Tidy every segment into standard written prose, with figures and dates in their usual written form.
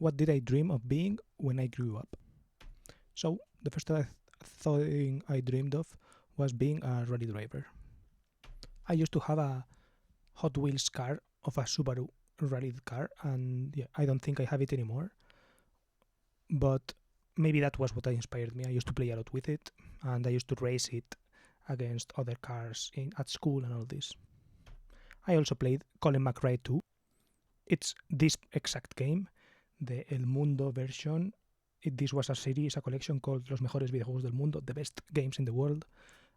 what did I dream of being when I grew up? So the first thing I dreamed of was being a rally driver. I used to have a Hot Wheels car of a Subaru rally car, and yeah, I don't think I have it anymore. But maybe that was what inspired me. I used to play a lot with it, and I used to race it against other cars at school and all this. I also played Colin McRae 2. It's this exact game, the El Mundo version. This was a series, a collection called Los Mejores Videojuegos del Mundo, the best games in the world.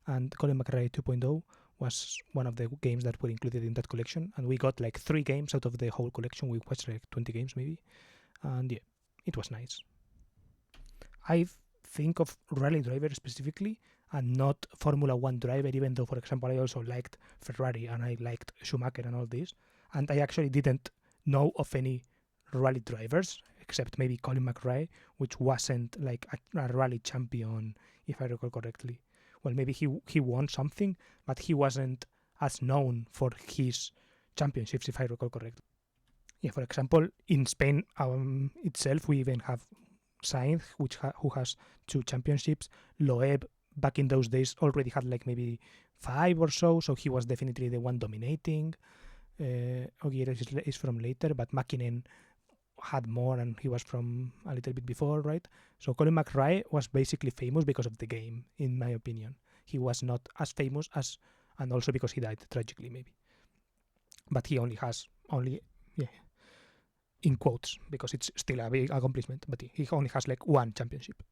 And Colin McRae 2.0 was one of the games that were included in that collection. And we got like 3 games out of the whole collection. We watched like 20 games maybe. And yeah, it was nice. I think of rally driver specifically and not Formula 1 driver, even though, for example, I also liked Ferrari and I liked Schumacher and all this. And I actually didn't know of any rally drivers, except maybe Colin McRae, which wasn't like a rally champion, if I recall correctly. Well, maybe he won something, but he wasn't as known for his championships, if I recall correctly. Yeah, for example, in Spain itself, we even have Sainz, who has 2 championships. Loeb, back in those days, already had like maybe 5 or so he was definitely the one dominating. Ogier is from later, but Mäkinen had more and he was from a little bit before, right? So Colin McRae was basically famous because of the game, in my opinion. He was not as famous as, and also because he died tragically maybe. But he only has, in quotes, because it's still a big accomplishment, but he only has like 1 championship.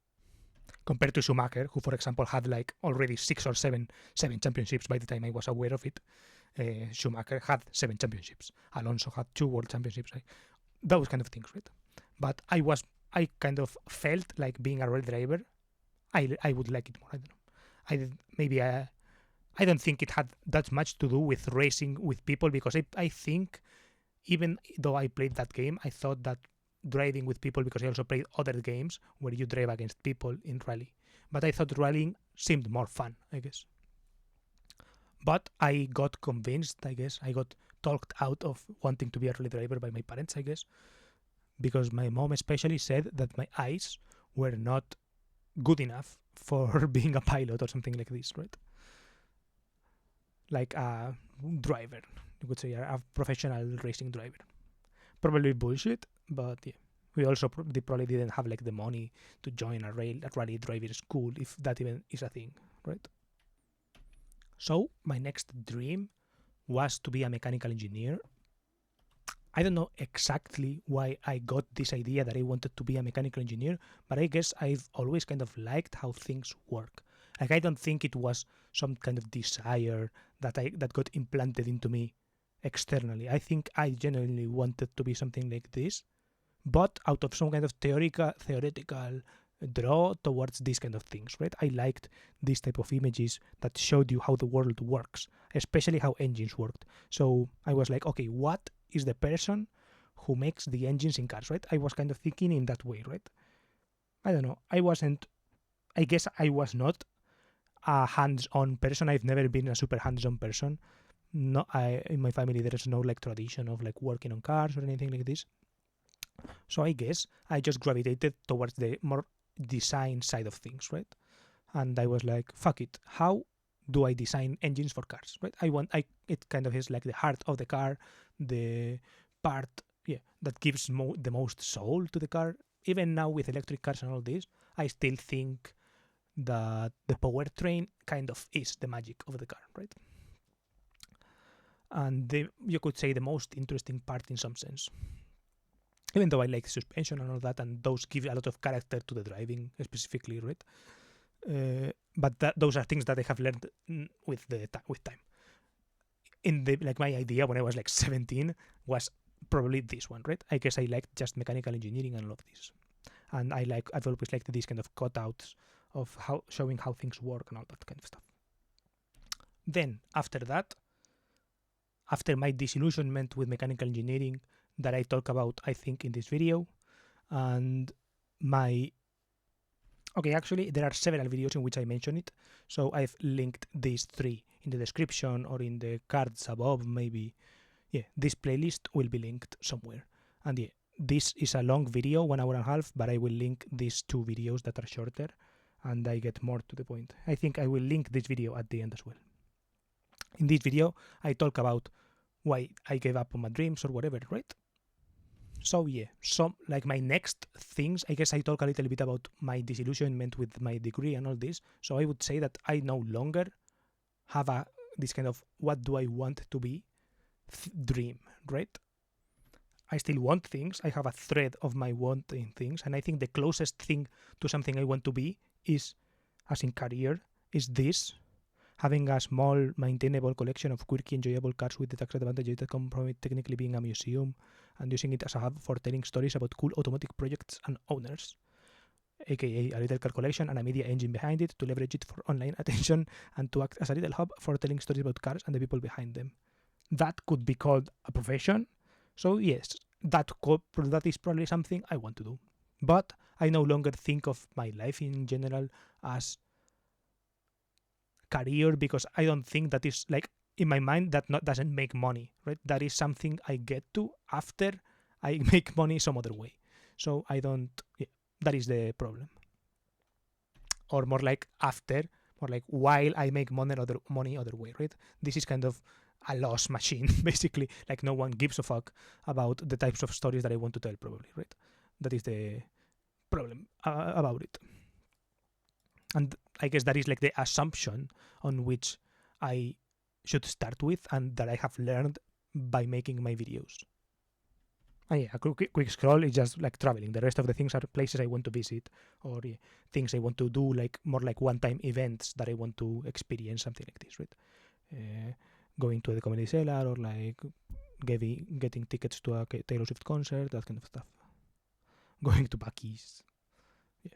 Compared to Schumacher, who, for example, had like already 6 or 7 championships by the time I was aware of it. Schumacher had 7 championships. Alonso had 2 world championships. Right? Those kind of things, right? But I kind of felt like being a rally driver, I would like it more. I don't know. I don't think it had that much to do with racing with people, because I think, even though I played that game, I thought that driving with people, because I also played other games where you drive against people in rally. But I thought rallying seemed more fun, I guess. But I got convinced, I guess. I got talked out of wanting to be a rally driver by my parents, I guess. Because my mom especially said that my eyes were not good enough for being a pilot or something like this, right? Like a driver, you could say, a professional racing driver. Probably bullshit, but yeah. They probably didn't have like the money to join a rally driver school, if that even is a thing, right? So my next dream was to be a mechanical engineer. I don't know exactly why I got this idea that I wanted to be a mechanical engineer, but I guess I've always kind of liked how things work. Like, I don't think it was some kind of desire that got implanted into me externally. I think I genuinely wanted to be something like this, but out of some kind of theoretical draw towards these kind of things, right? I liked this type of images that showed you how the world works, especially how engines worked. So I was like, okay, what is the person who makes the engines in cars, right? I was kind of thinking in that way, right? I don't know. I guess I was not a hands-on person. I've never been a super hands-on person. No, in my family there is no like tradition of like working on cars or anything like this. So I guess I just gravitated towards the more design side of things, right? And I was like, fuck it. How do I design engines for cars, right? It kind of is like the heart of the car, the part, that gives the most soul to the car. Even now with electric cars and all this, I still think that the powertrain kind of is the magic of the car, right? And you could say the most interesting part in some sense. Even though I like suspension and all that, and those give a lot of character to the driving specifically, right? But those are things that I have learned with time. My idea when I was like 17 was probably this one, right? I guess I liked just mechanical engineering and all of this, and I've always liked these kind of cutouts of showing how things work and all that kind of stuff. Then after that, after my disillusionment with mechanical engineering that I talk about, I think, in this video, and actually, there are several videos in which I mention it, so I've linked these 3 in the description or in the cards above, maybe. Yeah, this playlist will be linked somewhere. And yeah, this is a long video, 1 hour and a half, but I will link these 2 videos that are shorter and I get more to the point. I think I will link this video at the end as well. In this video, I talk about why I gave up on my dreams or whatever, right? So yeah, like my next things, I guess I talk a little bit about my disillusionment with my degree and all this. So I would say that I no longer have this kind of what do I want to be dream, right? I still want things. I have a thread of my wanting things, and I think the closest thing to something I want to be is, as in career, is this. Having a small, maintainable collection of quirky, enjoyable cars with the tax advantages that come from it technically being a museum, and using it as a hub for telling stories about cool automotive projects and owners, aka a little car collection and a media engine behind it to leverage it for online attention and to act as a little hub for telling stories about cars and the people behind them. That could be called a profession. So yes, that is probably something I want to do. But I no longer think of my life in general as career, because I don't think that is, like, in my mind that doesn't make money, right? That is something I get to after I make money some other way. So I don't, that is the problem. Or more like after, more like while I make money other way, right? This is kind of a loss machine, basically. Like no one gives a fuck about the types of stories that I want to tell, probably, right? That is the problem about it. And I guess that is like the assumption on which I should start with and that I have learned by making my videos. And yeah, a quick scroll is just like traveling. The rest of the things are places I want to visit, or things I want to do, like more like one-time events that I want to experience, something like this, right? Going to the Comedy Cellar, or like getting tickets to a Taylor Swift concert, that kind of stuff. Going to Buc-ee's. Yeah.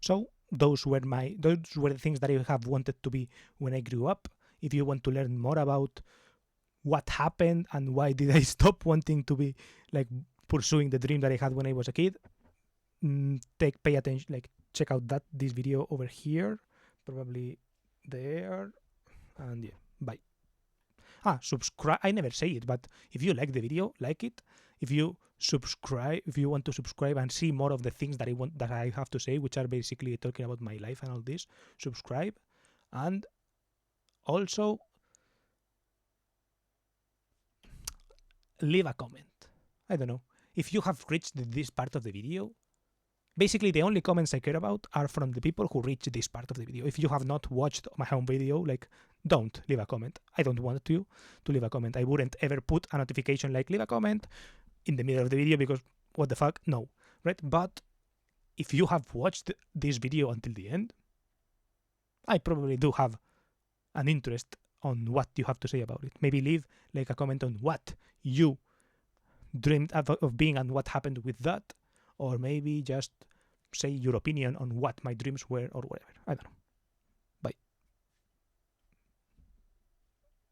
So those were the things that I have wanted to be when I grew up. If you want to learn more about what happened and why did I stop wanting to be like pursuing the dream that I had when I was a kid, pay attention, like check out this video over here, probably there, and yeah, bye. Subscribe. I never say it, but if you like the video, like it. If you want to subscribe and see more of the things that I have to say, which are basically talking about my life and all this, subscribe. And also leave a comment. I don't know. If you have reached this part of the video, basically the only comments I care about are from the people who reach this part of the video. If you have not watched my home video, like, don't leave a comment. I don't want you to leave a comment. I wouldn't ever put a notification like leave a comment in the middle of the video, because what the fuck? No, right? But if you have watched this video until the end, I probably do have an interest on what you have to say about it. Maybe leave like a comment on what you dreamed of being and what happened with that, or maybe just say your opinion on what my dreams were or whatever. I don't know.